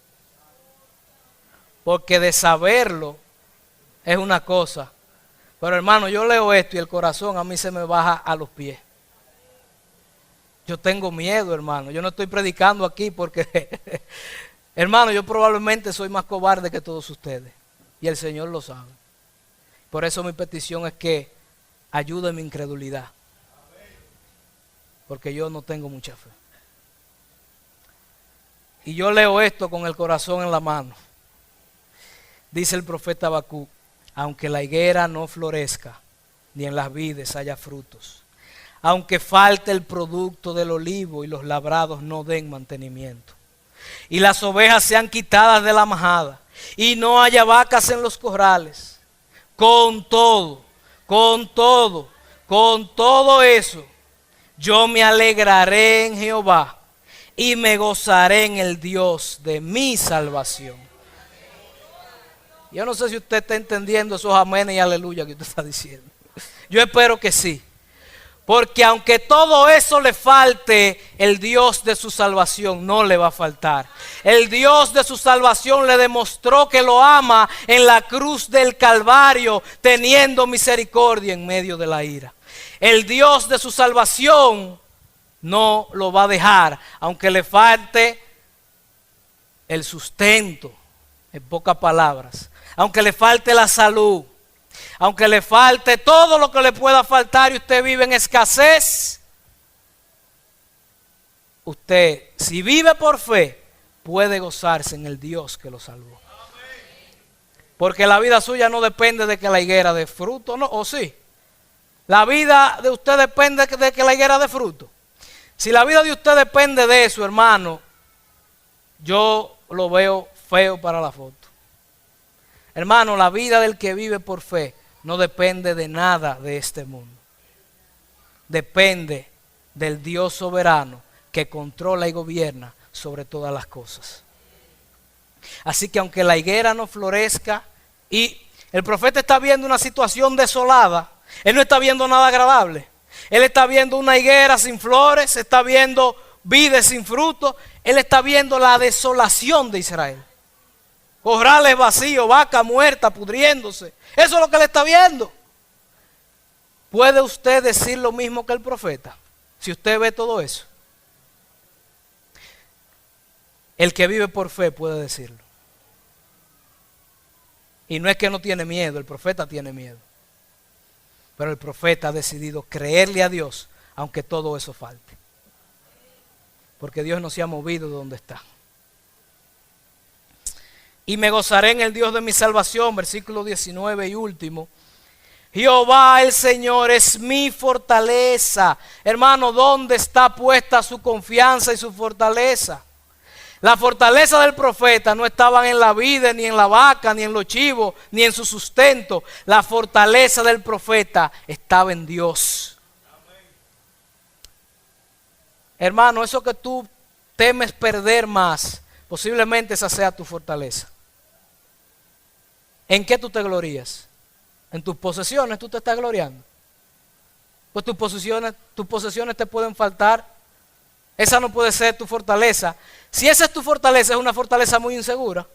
Porque de saberlo es una cosa. Pero hermano, yo leo esto y el corazón a mí se me baja a los pies. Yo tengo miedo, hermano. Yo no estoy predicando aquí porque, hermano, yo probablemente soy más cobarde que todos ustedes. Y el Señor lo sabe. Por eso mi petición es que ayude mi incredulidad. Porque yo no tengo mucha fe. Y yo leo esto con el corazón en la mano. Dice el profeta Habacuc: aunque la higuera no florezca, ni en las vides haya frutos, aunque falte el producto del olivo y los labrados no den mantenimiento, y las ovejas sean quitadas de la majada, y no haya vacas en los corrales, con todo eso, yo me alegraré en Jehová y me gozaré en el Dios de mi salvación. Yo no sé si usted está entendiendo esos amén y aleluya que usted está diciendo. Yo espero que sí. Porque aunque todo eso le falte, el Dios de su salvación no le va a faltar. El Dios de su salvación le demostró que lo ama en la cruz del Calvario, teniendo misericordia en medio de la ira. El Dios de su salvación no lo va a dejar, aunque le falte el sustento, en pocas palabras, aunque le falte la salud, aunque le falte todo lo que le pueda faltar y usted vive en escasez, usted, si vive por fe, puede gozarse en el Dios que lo salvó. Porque la vida suya no depende de que la higuera dé fruto, ¿no? ¿O sí? La vida de usted depende de que la higuera dé fruto. Si la vida de usted depende de eso, hermano, yo lo veo feo para la foto. Hermano, la vida del que vive por fe no depende de nada de este mundo. Depende del Dios soberano que controla y gobierna sobre todas las cosas. Así que aunque la higuera no florezca y el profeta está viendo una situación desolada, él no está viendo nada agradable. Él está viendo una higuera sin flores, está viendo vides sin fruto, él está viendo la desolación de Israel. Corrales vacíos, vaca muerta, pudriéndose. Eso es lo que él está viendo. ¿Puede usted decir lo mismo que el profeta? Si usted ve todo eso. El que vive por fe puede decirlo. Y no es que no tiene miedo, el profeta tiene miedo. Pero el profeta ha decidido creerle a Dios, aunque todo eso falte. Porque Dios no se ha movido de donde está. Y me gozaré en el Dios de mi salvación, versículo 19 y último. Jehová el Señor es mi fortaleza. Hermano, ¿dónde está puesta su confianza y su fortaleza? La fortaleza del profeta no estaba en la vida, ni en la vaca, ni en los chivos, ni en su sustento. La fortaleza del profeta estaba en Dios. Hermano, eso que tú temes perder más, posiblemente esa sea tu fortaleza. ¿En qué tú te glorías? ¿En tus posesiones tú te estás gloriando? Pues tus posesiones te pueden faltar. Esa no puede ser tu fortaleza. Si esa es tu fortaleza, es una fortaleza muy insegura.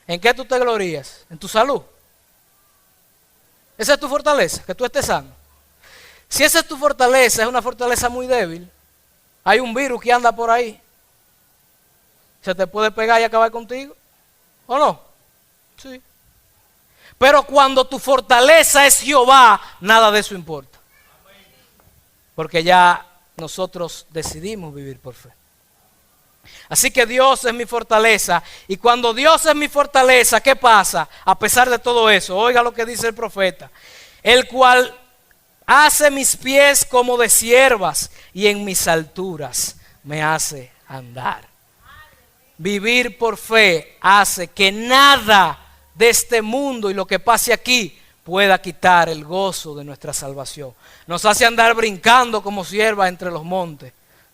¿En qué tú te glorías? ¿En tu salud? Esa es tu fortaleza, que tú estés sano. Si esa es tu fortaleza, es una fortaleza muy débil. Hay un virus que anda por ahí. ¿Se te puede pegar y acabar contigo? ¿O no? Sí. Pero cuando tu fortaleza es Jehová, nada de eso importa. Porque ya nosotros decidimos vivir por fe. Así que Dios es mi fortaleza. Y cuando Dios es mi fortaleza, ¿qué pasa? A pesar de todo eso, oiga lo que dice el profeta. El cual hace mis pies como de ciervas y en mis alturas me hace andar. Vivir por fe hace que nada de este mundo y lo que pase aquí pueda quitar el gozo de nuestra salvación. Nos hace andar brincando como ciervas entre los montes.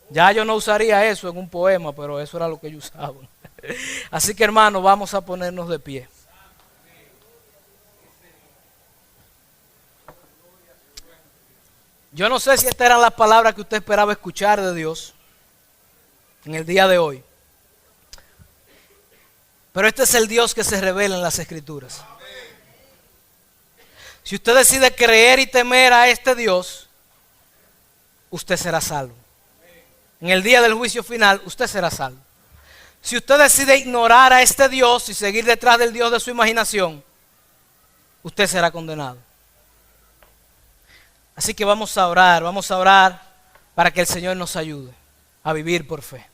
Ya yo no usaría eso en un poema, pero eso era lo que yo usaba. Así que hermanos, vamos a ponernos de pie. Yo no sé si estas eran las palabras que usted esperaba escuchar de Dios en el día de hoy. Pero este es el Dios que se revela en las Escrituras. Si usted decide creer y temer a este Dios, usted será salvo. En el día del juicio final, usted será salvo. Si usted decide ignorar a este Dios y seguir detrás del Dios de su imaginación, usted será condenado. Así que vamos a orar para que el Señor nos ayude a vivir por fe.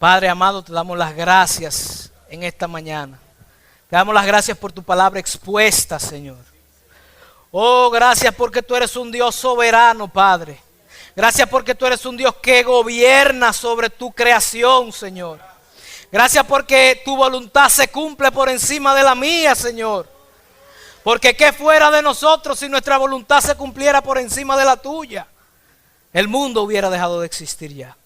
Padre amado, te damos las gracias en esta mañana. Te damos las gracias por tu palabra expuesta, Señor. Oh, gracias porque tú eres un Dios soberano, Padre. Gracias porque tú eres un Dios que gobierna sobre tu creación, Señor. Gracias porque tu voluntad se cumple por encima de la mía, Señor. Porque qué fuera de nosotros si nuestra voluntad se cumpliera por encima de la tuya. El mundo hubiera dejado de existir ya.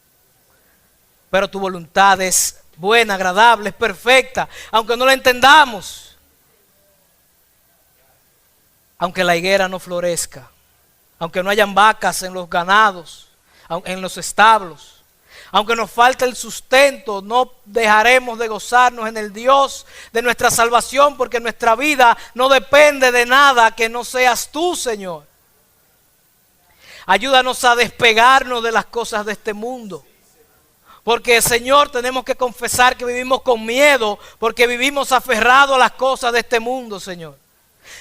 Pero tu voluntad es buena, agradable, es perfecta, aunque no la entendamos. Aunque la higuera no florezca, aunque no hayan vacas en los ganados, en los establos, aunque nos falte el sustento, no dejaremos de gozarnos en el Dios de nuestra salvación, porque nuestra vida no depende de nada que no seas tú, Señor. Ayúdanos a despegarnos de las cosas de este mundo. Porque, Señor, tenemos que confesar que vivimos con miedo, porque vivimos aferrados a las cosas de este mundo, Señor.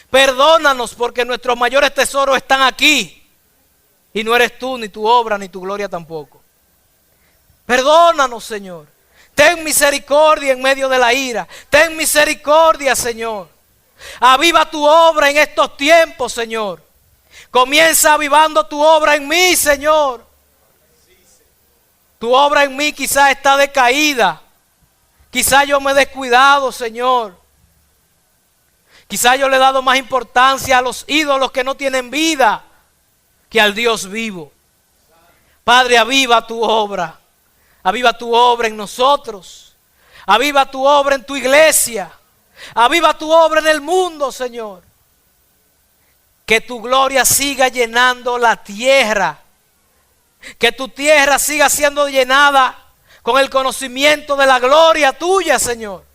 Perdónanos porque nuestros mayores tesoros están aquí. Y no eres tú, ni tu obra, ni tu gloria tampoco. Perdónanos, Señor. Ten misericordia en medio de la ira. Ten misericordia, Señor. Aviva tu obra en estos tiempos, Señor. Comienza avivando tu obra en mí, Señor. Tu obra en mí quizás está decaída. Quizás yo me he descuidado, Señor. Quizás yo le he dado más importancia a los ídolos que no tienen vida que al Dios vivo. Padre, aviva tu obra. Aviva tu obra en nosotros. Aviva tu obra en tu iglesia. Aviva tu obra en el mundo, Señor. Que tu gloria siga llenando la tierra. Que tu tierra siga siendo llenada con el conocimiento de la gloria tuya, Señor.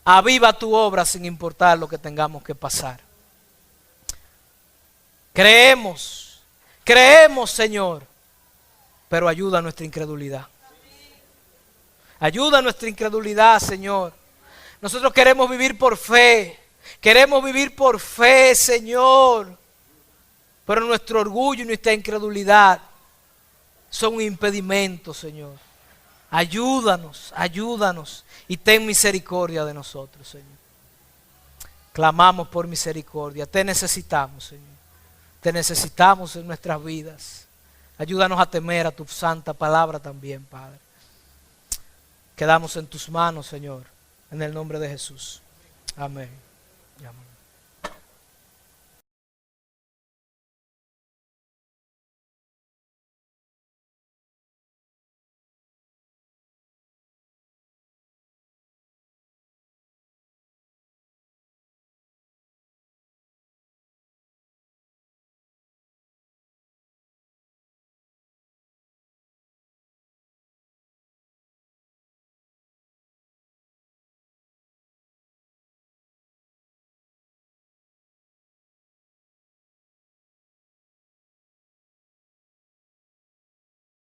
Aviva tu obra sin importar lo que tengamos que pasar. Creemos, Señor, pero ayuda a nuestra incredulidad. Ayuda a nuestra incredulidad, Señor. Nosotros queremos vivir por fe. Queremos vivir por fe, Señor. Pero nuestro orgullo y nuestra incredulidad son un impedimento, Señor. Ayúdanos y ten misericordia de nosotros, Señor. Clamamos por misericordia. Te necesitamos, Señor. Te necesitamos en nuestras vidas. Ayúdanos a temer a tu santa palabra también, Padre. Quedamos en tus manos, Señor, en el nombre de Jesús. Amén. Amén.